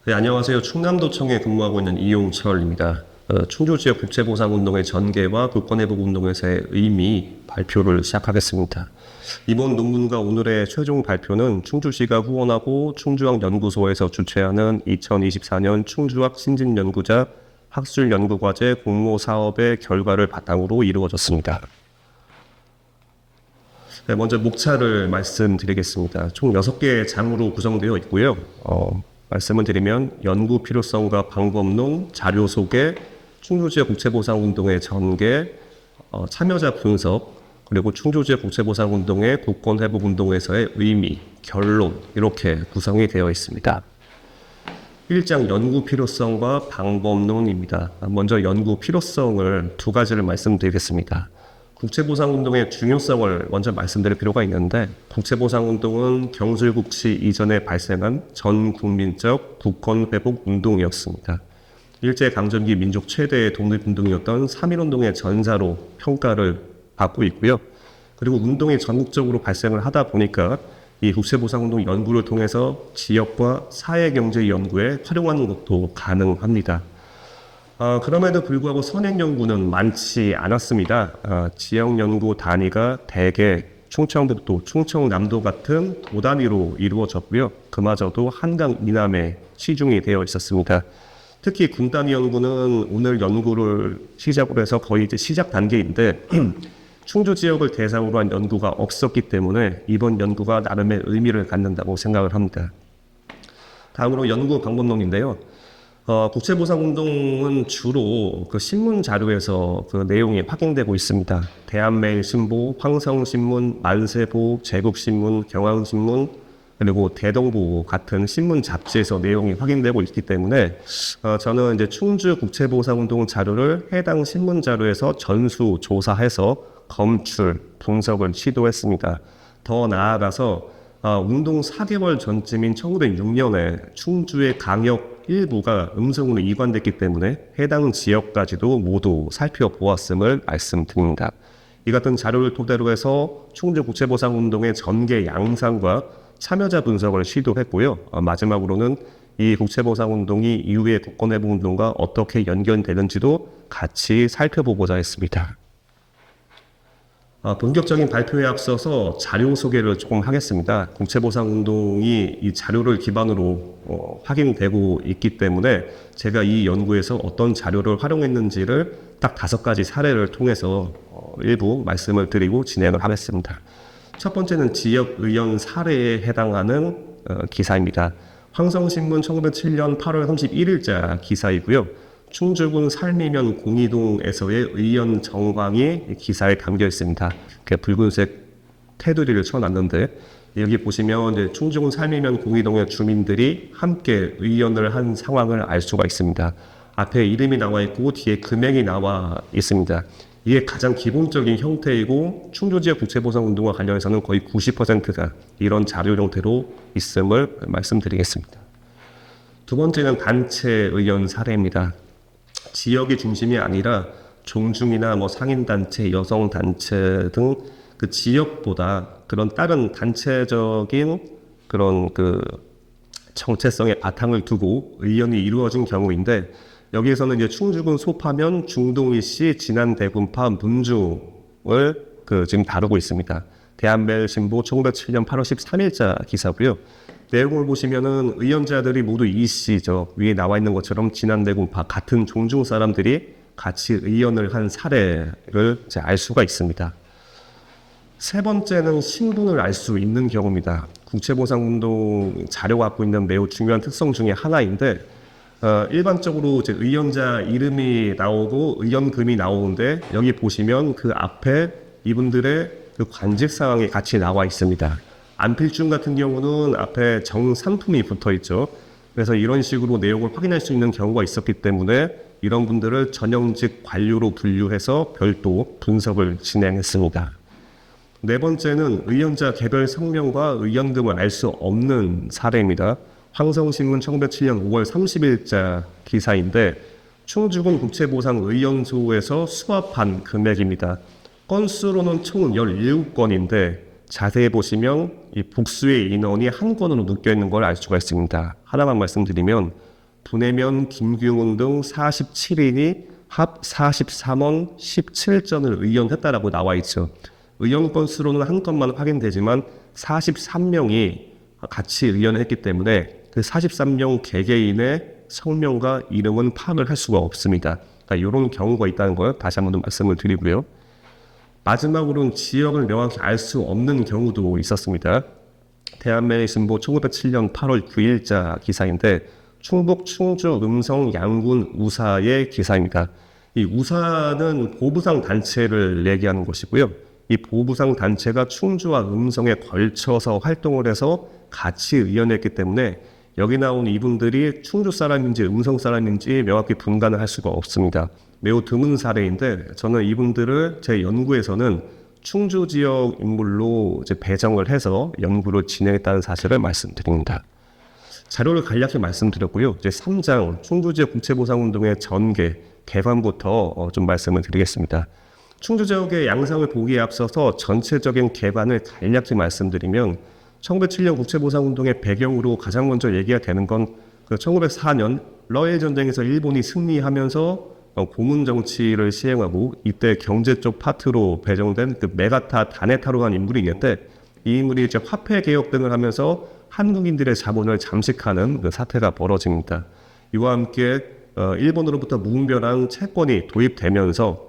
네, 안녕하세요. 충남도청에 근무하고 있는 이용철입니다. 충주지역 국채보상운동의 전개와 국권회복운동에서의 의미 발표를 시작하겠습니다. 이번 논문과 오늘의 최종 발표는 충주시가 후원하고 충주학연구소에서 주최하는 2024년 충주학 신진연구자 학술연구과제 공모사업의 결과를 바탕으로 이루어졌습니다. 네, 먼저 목차를 말씀드리겠습니다. 총 6개의 장으로 구성되어 있고요. 말씀을 드리면 연구 필요성과 방법론, 자료 소개, 충주지역 국채보상운동의 전개, 참여자 분석, 그리고 충주지역 국채보상운동의 국권회복운동에서의 의미, 결론 이렇게 구성이 되어 있습니다. 1장 연구 필요성과 방법론입니다. 먼저 연구 필요성을 두 가지를 말씀드리겠습니다. 국채보상운동의 중요성을 먼저 말씀드릴 필요가 있는데, 국채보상운동은 경술국치 이전에 발생한 전국민적 국권회복운동이었습니다. 일제강점기 민족 최대의 독립운동이었던 3.1운동의 전사로 평가를 받고 있고요. 그리고 운동이 전국적으로 발생을 하다 보니까 이 국채보상운동 연구를 통해서 지역과 사회경제 연구에 활용하는 것도 가능합니다. 그럼에도 불구하고 선행 연구는 많지 않았습니다. 지역 연구 단위가 대개 충청북도, 충청남도 같은 도 단위로 이루어졌고요. 그마저도 한강 이남에 치중이 되어 있었습니다. 특히 군 단위 연구는 오늘 연구를 시작으로 해서 거의 이제 시작 단계인데 충주 지역을 대상으로 한 연구가 없었기 때문에 이번 연구가 나름의 의미를 갖는다고 생각을 합니다. 다음으로 연구 방법론인데요. 국채보상운동은 주로 그 신문 자료에서 그 내용이 확인되고 있습니다. 대한매일신보, 황성신문, 만세보, 제국신문, 경향신문, 그리고 대동보 같은 신문 잡지에서 내용이 확인되고 있기 때문에 저는 이제 충주 국채보상운동 자료를 해당 신문 자료에서 전수 조사해서 검출, 분석을 시도했습니다. 더 나아가서 운동 4개월 전쯤인 1906년에 충주의 강역 일부가 음성으로 이관됐기 때문에 해당 지역까지도 모두 살펴보았음을 말씀드립니다. 이 같은 자료를 토대로 해서 충주 국채보상운동의 전개 양상과 참여자 분석을 시도했고요. 마지막으로는 이 국채보상운동이 이후의 국권회복운동과 어떻게 연결되는지도 같이 살펴보고자 했습니다. 본격적인 발표에 앞서서 자료 소개를 조금 하겠습니다. 국채보상운동이 이 자료를 기반으로 확인되고 있기 때문에 제가 이 연구에서 어떤 자료를 활용했는지를 딱 5가지 사례를 통해서 일부 말씀을 드리고 진행을 하겠습니다. 첫 번째는 지역의원 사례에 해당하는 기사입니다. 황성신문 1907년 8월 31일자 기사이고요. 충주군 살미면 공이동에서의 의원 정황이 기사에 담겨 있습니다. 붉은색 테두리를 쳐놨는데 여기 보시면 이제 충주군 살미면 공이동의 주민들이 함께 의원을 한 상황을 알 수가 있습니다. 앞에 이름이 나와 있고 뒤에 금액이 나와 있습니다. 이게 가장 기본적인 형태이고 충주지역 국채보상운동과 관련해서는 거의 90%가 이런 자료 형태로 있음을 말씀드리겠습니다. 두 번째는 단체 의원 사례입니다. 지역이 중심이 아니라 종중이나 상인단체, 여성단체 등 그 지역보다 그런 다른 단체적인 그런 그 정체성의 바탕을 두고 의원이 이루어진 경우인데 여기에서는 이제 충주군 소파면 중동이시 진안대군파 문중을 지금 다루고 있습니다. 대한매일신보 1907년 8월 13일자 기사고요. 내용을 보시면은 의원자들이 모두 이씨죠. 위에 나와 있는 것처럼 진안대군파 같은 종중 사람들이 같이 의원을 한 사례를 이제 알 수가 있습니다. 세 번째는 신분을 알 수 있는 경우입니다. 국채보상운동 자료가 갖고 있는 매우 중요한 특성 중에 하나인데 일반적으로 이제 의원자 이름이 나오고 의원금이 나오는데 여기 보시면 그 앞에 이분들의 그 관직 사항이 같이 나와 있습니다. 안필중 같은 경우는 앞에 정상품이 붙어 있죠. 그래서 이런 식으로 내용을 확인할 수 있는 경우가 있었기 때문에 이런 분들을 전형직 관료로 분류해서 별도 분석을 진행했습니다. 네 번째는 의원자 개별 성명과 의원금을 알 수 없는 사례입니다. 황성신문 1907년 5월 30일자 기사인데 충주군 국채보상의원소에서 수합한 금액입니다. 건수로는 총 17건인데 자세히 보시면 이 복수의 인원이 한 건으로 묶여 있는 걸 알 수가 있습니다. 하나만 말씀드리면 분해면 김규문 등 47인이 합 43원 17전을 의원했다라고 나와 있죠. 의원 건수로는 한 건만 확인되지만 43명이 같이 의원했기 때문에 그 43명 개개인의 성명과 이름은 파악을 할 수가 없습니다. 그러니까 이런 경우가 있다는 걸 다시 한번 말씀을 드리고요. 마지막으로는 지역을 명확히 알 수 없는 경우도 있었습니다. 대한매일신보 1907년 8월 9일자 기사인데 충북, 충주, 음성, 양군, 우사의 기사입니다. 이 우사는 보부상 단체를 얘기하는 것이고요. 이 보부상 단체가 충주와 음성에 걸쳐서 활동을 해서 같이 의원했기 때문에 여기 나온 이분들이 충주 사람인지 음성 사람인지 명확히 분간을 할 수가 없습니다. 매우 드문 사례인데 저는 이분들을 제 연구에서는 충주 지역 인물로 이제 배정을 해서 연구를 진행했다는 사실을 말씀드립니다. 자료를 간략히 말씀드렸고요. 이제 3장 충주 지역 국채보상운동의 전개, 개관부터 좀 말씀을 드리겠습니다. 충주 지역의 양상을 보기에 앞서서 전체적인 개관을 간략히 말씀드리면 1907년 국채보상운동의 배경으로 가장 먼저 얘기가 되는 건 그 1904년 러일 전쟁에서 일본이 승리하면서 고문 정치를 시행하고 이때 경제 쪽 파트로 배정된 그 메가타 다네타로라는 인물이 있는데 이 인물이 이제 화폐 개혁 등을 하면서 한국인들의 자본을 잠식하는 그 사태가 벌어집니다. 이와 함께 일본으로부터 무분별한 차관이 도입되면서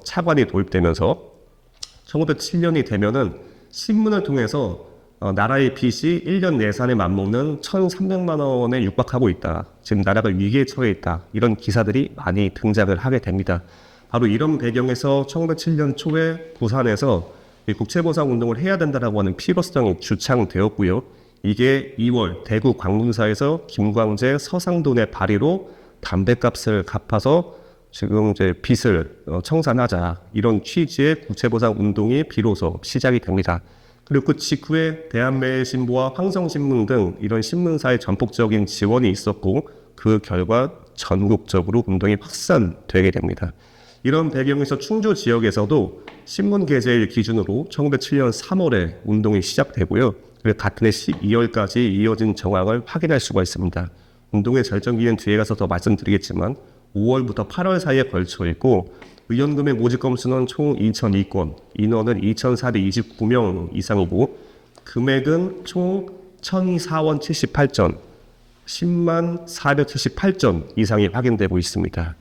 1907년이 되면은 신문을 통해서 나라의 빚이 1년 예산에 맞먹는 1,300만 원에 육박하고 있다. 지금 나라가 위기에 처해 있다. 이런 기사들이 많이 등장을 하게 됩니다. 바로 이런 배경에서 1907년 초에 부산에서 국채보상 운동을 해야 된다라고 하는 필요성이 주창되었고요. 이게 2월 대구 광문사에서 김광재 서상돈의 발의로 담배값을 갚아서 지금 이제 빚을 청산하자 이런 취지의 국채보상 운동이 비로소 시작이 됩니다. 그리고 그 직후에 대한매일신보와 황성신문 등 이런 신문사의 전폭적인 지원이 있었고 그 결과 전국적으로 운동이 확산되게 됩니다. 이런 배경에서 충주 지역에서도 신문 게재일 기준으로 1907년 3월에 운동이 시작되고요. 그리고 같은 해 12월까지 이어진 정황을 확인할 수가 있습니다. 운동의 절정기는 뒤에 가서 더 말씀드리겠지만 5월부터 8월 사이에 걸쳐 있고 의원금의 모집 건수는 총 2,002건, 인원은 2,429명 이상이고 금액은 총 1,004원 78전, 10만 478전 이상이 확인되고 있습니다.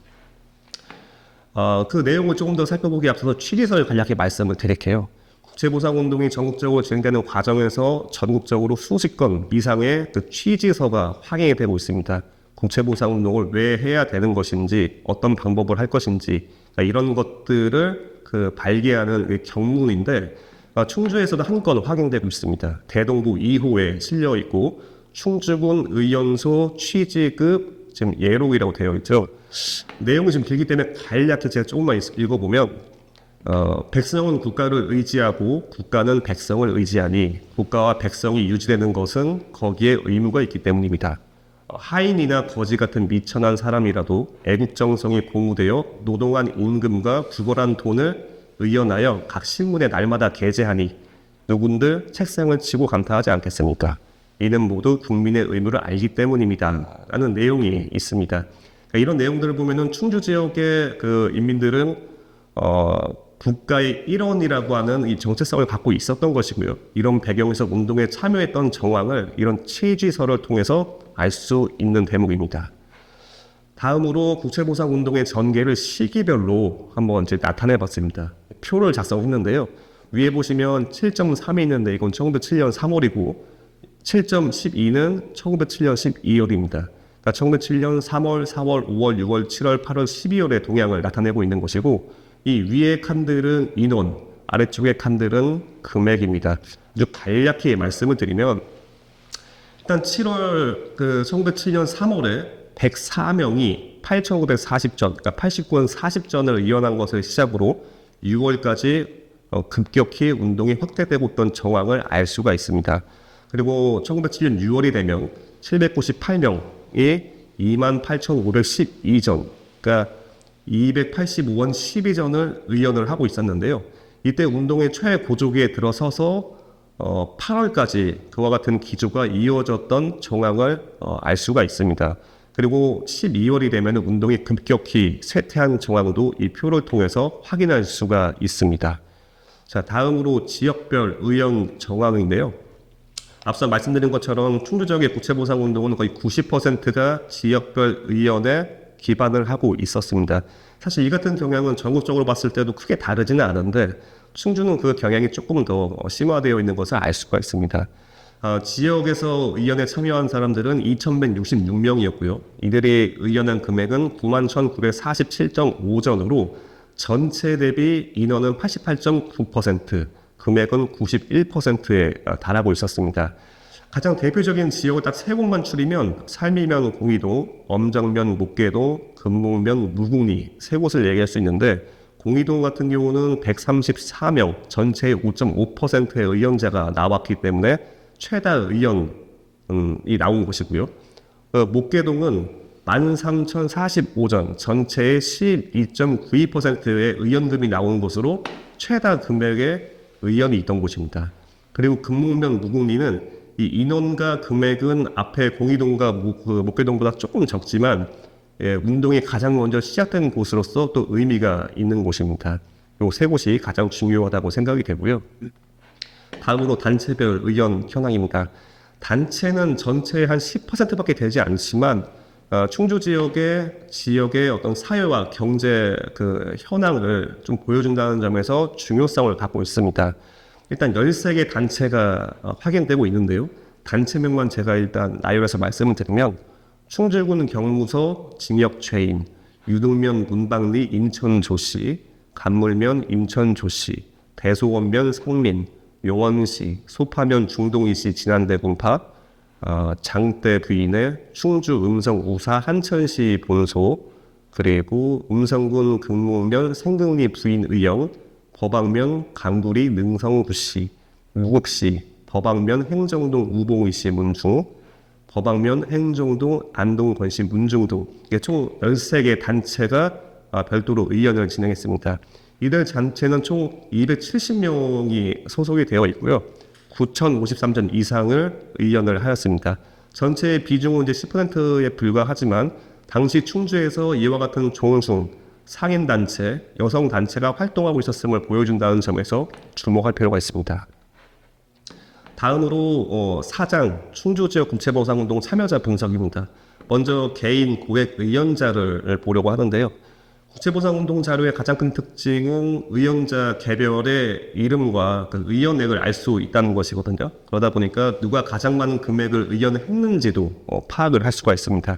그 내용을 조금 더 살펴보기 앞서서 취지서를 간략히 말씀을 드릴게요. 국채보상운동이 전국적으로 진행되는 과정에서 전국적으로 수십 건 이상의 그 취지서가 확인이 되고 있습니다. 국채보상운동을 왜 해야 되는 것인지, 어떤 방법을 할 것인지 이런 것들을 그 발기하는 그 경문인데 충주에서도 한 건 확인되고 있습니다. 대동부 2호에 실려 있고 충주군 의원소 취지급 지금 예록이라고 되어 있죠. 내용이 좀 길기 때문에 간략히 제가 조금만 읽어보면 백성은 국가를 의지하고 국가는 백성을 의지하니 국가와 백성이 유지되는 것은 거기에 의무가 있기 때문입니다. 하인이나 거지 같은 미천한 사람이라도 애국정성이 고무되어 노동한 임금과 구걸한 돈을 의연하여 각 신문에 날마다 게재하니 누군들 책상을 치고 감탄하지 않겠습니까? 이는 모두 국민의 의무를 알기 때문입니다. 라는 내용이 있습니다. 그러니까 이런 내용들을 보면은 충주 지역의 그 인민들은 국가의 일원이라고 하는 이 정체성을 갖고 있었던 것이고요. 이런 배경에서 운동에 참여했던 정황을 이런 취지서를 통해서 알 수 있는 대목입니다. 다음으로 국채보상운동의 전개를 시기별로 한번 이제 나타내 봤습니다. 표를 작성했는데요. 위에 보시면 7.3이 있는데 이건 1907년 3월이고 7.12는 1907년 12월입니다. 그러니까 1907년 3월, 4월, 5월, 6월, 7월, 8월, 12월의 동향을 나타내고 있는 것이고 이 위의 칸들은 인원, 아래쪽의 칸들은 금액입니다. 아주 간략히 말씀을 드리면 일단 1907년 3월에 104명이 8,940전, 그러니까 89원 40전을 의원한 것을 시작으로 6월까지 급격히 운동이 확대되고 있던 정황을 알 수가 있습니다. 그리고 1907년 6월이 되면 798명이 28,512전, 그러니까 285원 12전을 의원을 하고 있었는데요. 이때 운동의 최고조기에 들어서서 8월까지 그와 같은 기조가 이어졌던 정황을 알 수가 있습니다. 그리고 12월이 되면 운동이 급격히 쇠퇴한 정황도 이 표를 통해서 확인할 수가 있습니다. 자, 다음으로 지역별 의원 정황인데요. 앞서 말씀드린 것처럼 충주 지역의 국채보상운동은 거의 90%가 지역별 의원에 기반을 하고 있었습니다. 사실 이 같은 경향은 전국적으로 봤을 때도 크게 다르지는 않은데 충주는 그 경향이 조금 더 심화되어 있는 것을 알 수가 있습니다. 지역에서 의원에 참여한 사람들은 2,166명이었고요. 이들이 의원한 금액은 91,947.5전으로 전체 대비 인원은 88.9%, 금액은 91%에 달하고 있었습니다. 가장 대표적인 지역을 딱 세 곳만 추리면 살미면 공이동, 엄정면 목계동, 금묵면 무궁리 세 곳을 얘기할 수 있는데 공이동 같은 경우는 134명, 전체의 5.5%의 의원자가 나왔기 때문에 최다 의원이 나온 곳이고요. 목계동은 13,045전, 전체의 12.92%의 의원금이 나온 곳으로 최다 금액의 의원이 있던 곳입니다. 그리고 금묵면 무궁리는 이 인원과 금액은 앞에 공이동과 목계동보다 조금 적지만 운동이 가장 먼저 시작된 곳으로서 또 의미가 있는 곳입니다. 이 세 곳이 가장 중요하다고 생각이 되고요. 다음으로 단체별 의원 현황입니다. 단체는 전체의 한 10%밖에 되지 않지만 충주 지역의 어떤 사회와 경제 현황을 좀 보여준다는 점에서 중요성을 갖고 있습니다. 일단 13개 단체가 확인되고 있는데요. 단체명만 제가 일단 나열해서 말씀을 드리면 충주군 경무서 징역죄인, 유등면 문방리 인천조씨, 간물면 임천조씨, 대소원면 성민, 용원시, 소파면 중동이시 진안대군파, 장대 부인의 충주 음성 우사 한천시 본소, 그리고 음성군 금무면 생등리 부인 의영, 법왕면 강구리 능성부시, 무급시, 법왕면 행정동 우봉이시 문중, 법왕면 행정동 안동권시 문중동, 이게 총 13개 단체가 별도로 의원을 진행했습니다. 이들 단체는 총 270명이 소속이 되어 있고요. 9,053전 이상을 의원을 하였습니다. 전체의 비중은 이제 10%에 불과하지만 당시 충주에서 이와 같은 종승, 상인단체, 여성단체가 활동하고 있었음을 보여준다는 점에서 주목할 필요가 있습니다. 다음으로 사장, 충주지역 국채보상운동 참여자 분석입니다. 먼저 개인 고액 의원자를 보려고 하는데요. 국채보상운동 자료의 가장 큰 특징은 의원자 개별의 이름과 그 의원액을 알 수 있다는 것이거든요. 그러다 보니까 누가 가장 많은 금액을 의원했는지도 파악을 할 수가 있습니다.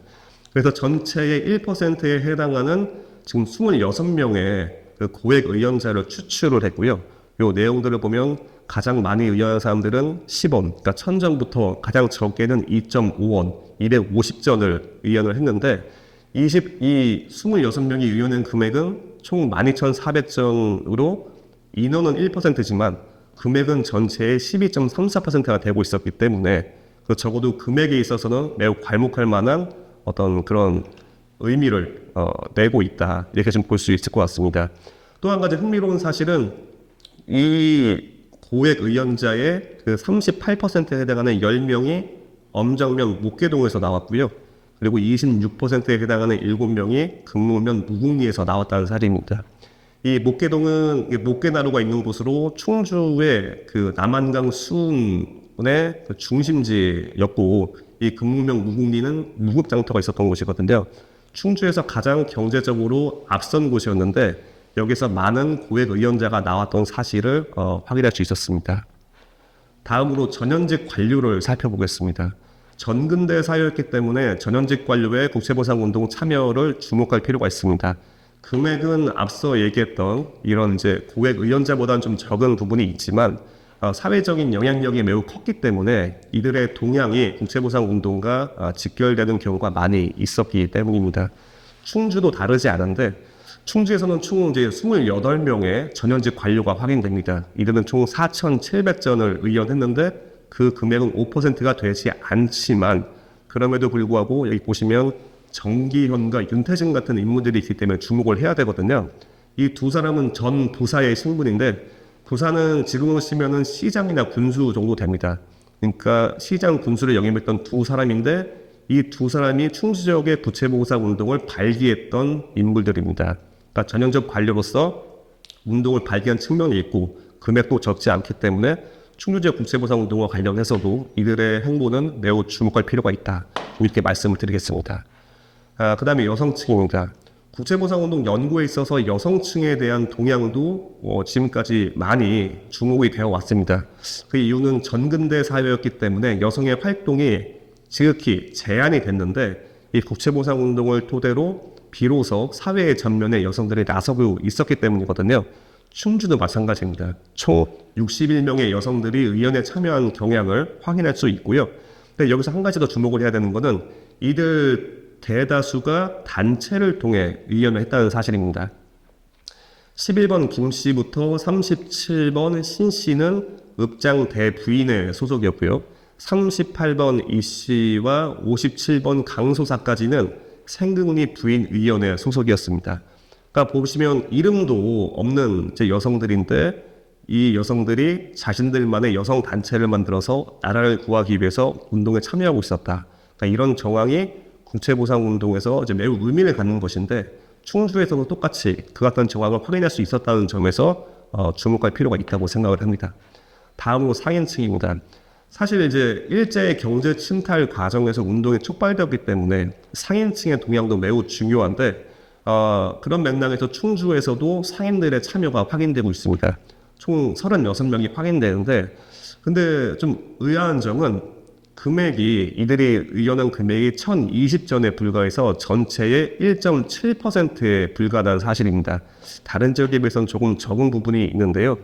그래서 전체의 1%에 해당하는 지금 26명의 그 고액 의원자를 추출을 했고요. 이 내용들을 보면 가장 많이 의원한 사람들은 10원, 그러니까 1000전부터 가장 적게는 2.5원, 250전을 의원을 했는데 이 26명이 의원한 금액은 총 12,400전으로 인원은 1%지만 금액은 전체의 12.34%가 되고 있었기 때문에 적어도 금액에 있어서는 매우 괄목할 만한 어떤 그런 의미를 내고 있다. 이렇게 좀 볼 수 있을 것 같습니다. 또 한 가지 흥미로운 사실은 이 고액 의원자의 그 38%에 해당하는 10명이 엄정면 목계동에서 나왔고요. 그리고 26%에 해당하는 7명이 금무면 무궁리에서 나왔다는 사실입니다. 이 목계동은 목계나루가 있는 곳으로 충주의 그 남한강 수운의 그 중심지였고 이 금무면 무궁리는 무급장터가 있었던 곳이거든요. 충주에서 가장 경제적으로 앞선 곳이었는데 여기서 많은 고액 의원자가 나왔던 사실을 확인할 수 있었습니다. 다음으로 전현직 관료를 살펴보겠습니다. 전근대 사회였기 때문에 전현직 관료의 국채보상운동 참여를 주목할 필요가 있습니다. 금액은 앞서 얘기했던 이런 이제 고액 의원자보다는 좀 적은 부분이 있지만 사회적인 영향력이 매우 컸기 때문에 이들의 동향이 국채보상운동과 직결되는 경우가 많이 있었기 때문입니다. 충주도 다르지 않은데 충주에서는 총 이제 28명의 전현직 관료가 확인됩니다. 이들은 총 4,700전을 의원했는데 그 금액은 5%가 되지 않지만 그럼에도 불구하고 여기 보시면 정기현과 윤태진 같은 인물들이 있기 때문에 주목을 해야 되거든요. 이 두 사람은 전 부사의 신분인데 부사는 지금으로 치면은 시장이나 군수 정도 됩니다. 그러니까 시장 군수를 역임했던 두 사람인데 이 두 사람이 충주 지역의 부채보상 운동을 발기했던 인물들입니다. 그러니까 전형적 관료로서 운동을 발기한 측면이 있고 금액도 적지 않기 때문에 충주 지역 부채보상 운동과 관련해서도 이들의 행보는 매우 주목할 필요가 있다. 이렇게 말씀을 드리겠습니다. 그 다음에 여성층입니다. 국제보상운동 연구에 있어서 여성층에 대한 동향도 지금까지 많이 주목이 되어 왔습니다. 그 이유는 전근대 사회였기 때문에 여성의 활동이 지극히 제한이 됐는데 이 국제보상운동을 토대로 비로소 사회의 전면에 여성들이 나서고 있었기 때문이거든요. 충주도 마찬가지입니다. 총 61명의 여성들이 의원에 참여한 경향을 확인할 수 있고요. 근데 여기서 한 가지 더 주목을 해야 되는 것은 이들 대다수가 단체를 통해 의원을 했다는 사실입니다. 11번 김 씨부터 37번 신 씨는 읍장 대부인의 소속이었고요. 38번 이 씨와 57번 강소사까지는 생극리 부인의원의 소속이었습니다. 그러니까 보시면 이름도 없는 여성들인데 이 여성들이 자신들만의 여성 단체를 만들어서 나라를 구하기 위해서 운동에 참여하고 있었다. 그러니까 이런 정황이 국채보상운동에서 이제 매우 의미를 갖는 것인데 충주에서도 똑같이 그 같은 정황을 확인할 수 있었다는 점에서 주목할 필요가 있다고 생각을 합니다. 다음으로 상인층입니다. 사실 이제 일제 경제 침탈 과정에서 운동이 촉발되었기 때문에 상인층의 동향도 매우 중요한데 그런 맥락에서 충주에서도 상인들의 참여가 확인되고 있습니다. 총 36명이 확인되는데 근데 좀 의아한 점은 금액이 이들이 의원한 금액이 1020전에 불과해서 전체의 1.7%에 불과하다는 사실입니다. 다른 지역에 비해서는 조금 적은 부분이 있는데요.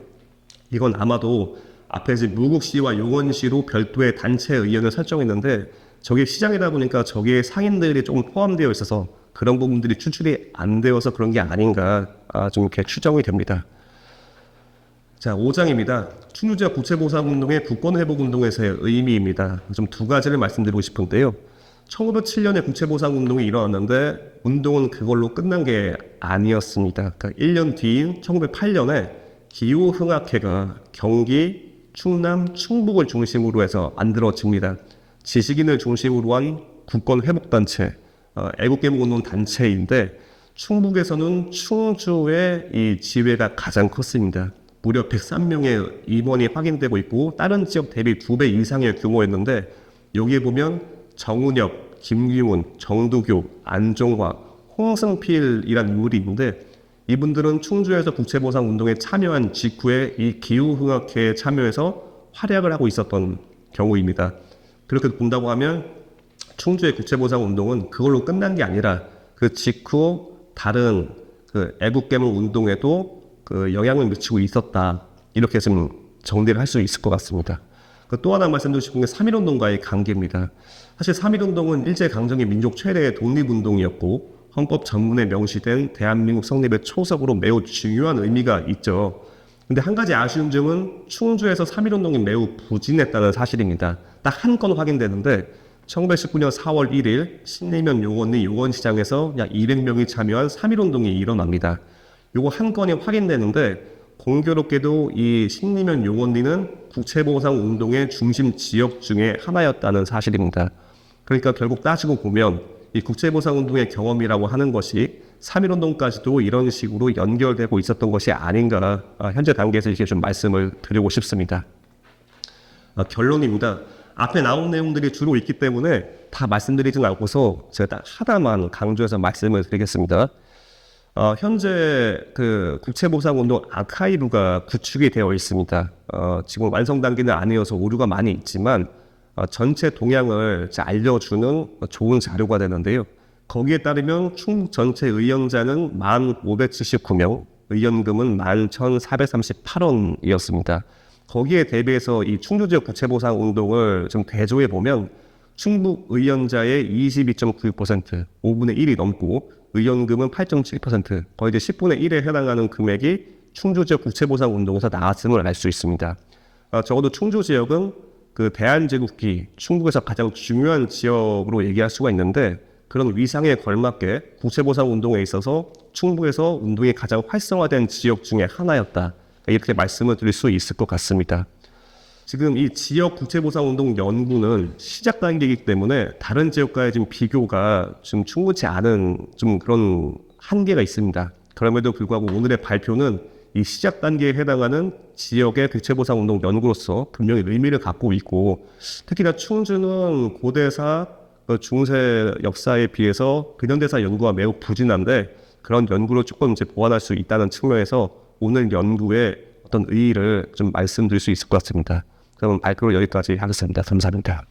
이건 아마도 앞에 이제 무국시와 용원시로 별도의 단체 의원을 설정했는데 저게 시장이다 보니까 저기에 상인들이 조금 포함되어 있어서 그런 부분들이 추출이 안 되어서 그런 게 아닌가 좀 이렇게 추정이 됩니다. 자, 5장입니다. 충주 지역 국채보상운동의 국권회복운동에서의 의미입니다. 좀 두 가지를 말씀드리고 싶은데요. 1907년에 국채보상운동이 일어났는데 운동은 그걸로 끝난 게 아니었습니다. 그러니까 1년 뒤인 1908년에 기후흥학회가 경기, 충남, 충북을 중심으로 해서 만들어집니다. 지식인을 중심으로 한 국권회복단체, 애국개몽운동 단체인데 충북에서는 충주의 이 지회가 가장 컸습니다. 무려 103명의 임원이 확인되고 있고 다른 지역 대비 2배 이상의 규모였는데 여기에 보면 정운엽, 김규문, 정두교, 안종화, 홍승필이란 인물이 있는데 이분들은 충주에서 국채보상운동에 참여한 직후에 이 기후흥학회에 참여해서 활약을 하고 있었던 경우입니다. 그렇게 본다고 하면 충주의 국채보상운동은 그걸로 끝난 게 아니라 그 직후 다른 애국개몽 운동에도 영향을 미치고 있었다. 이렇게 좀 정리를 할 수 있을 것 같습니다. 또 하나 말씀드리고 싶은 게 3.1운동과의 관계입니다. 사실 3.1운동은 일제강점기 민족 최대의 독립운동이었고 헌법 전문에 명시된 대한민국 성립의 초석으로 매우 중요한 의미가 있죠. 근데 한 가지 아쉬운 점은 충주에서 3.1운동이 매우 부진했다는 사실입니다. 딱 한 건 확인되는데 1919년 4월 1일 신리면 용원리 용원시장에서 약 200명이 참여한 3.1운동이 일어납니다. 요거 한 건이 확인되는데 공교롭게도 이 신리면 용원리는 국채보상운동의 중심 지역 중에 하나였다는 사실입니다. 그러니까 결국 따지고 보면 이 국채보상운동의 경험이라고 하는 것이 3.1운동까지도 이런 식으로 연결되고 있었던 것이 아닌가 현재 단계에서 이렇게 좀 말씀을 드리고 싶습니다. 결론입니다. 앞에 나온 내용들이 주로 있기 때문에 다 말씀드리진 않고서 제가 딱 하나만 강조해서 말씀을 드리겠습니다. 현재 국채보상운동 아카이브가 구축이 되어 있습니다. 지금 완성 단계는 아니어서 오류가 많이 있지만 전체 동향을 알려주는 좋은 자료가 되는데요. 거기에 따르면 충북 전체 의원자는 1,579명, 의원금은 11,438원이었습니다. 거기에 대비해서 이 충주 지역 국채보상운동을 좀 대조해 보면 충북 의원자의 22.96%, 5분의 1이 넘고 의원금은 8.7%, 거의 이제 10분의 1에 해당하는 금액이 충주 지역 국채보상운동에서 나왔음을 알 수 있습니다. 적어도 충주 지역은 대한제국기 충북에서 가장 중요한 지역으로 얘기할 수가 있는데 그런 위상에 걸맞게 국채보상운동에 있어서 충북에서 운동이 가장 활성화된 지역 중에 하나였다. 이렇게 말씀을 드릴 수 있을 것 같습니다. 지금 이 지역 국채보상운동 연구는 시작 단계이기 때문에 다른 지역과의 지금 비교가 좀 충분치 않은 좀 그런 한계가 있습니다. 그럼에도 불구하고 오늘의 발표는 이 시작 단계에 해당하는 지역의 국채보상운동 연구로서 분명히 의미를 갖고 있고, 특히나 충주는 고대사, 중세 역사에 비해서 근현대사 연구가 매우 부진한데 그런 연구를 조금 이제 보완할 수 있다는 측면에서 오늘 연구의 어떤 의의를 좀 말씀드릴 수 있을 것 같습니다. 그럼 발표를 여기까지 하겠습니다. 감사합니다.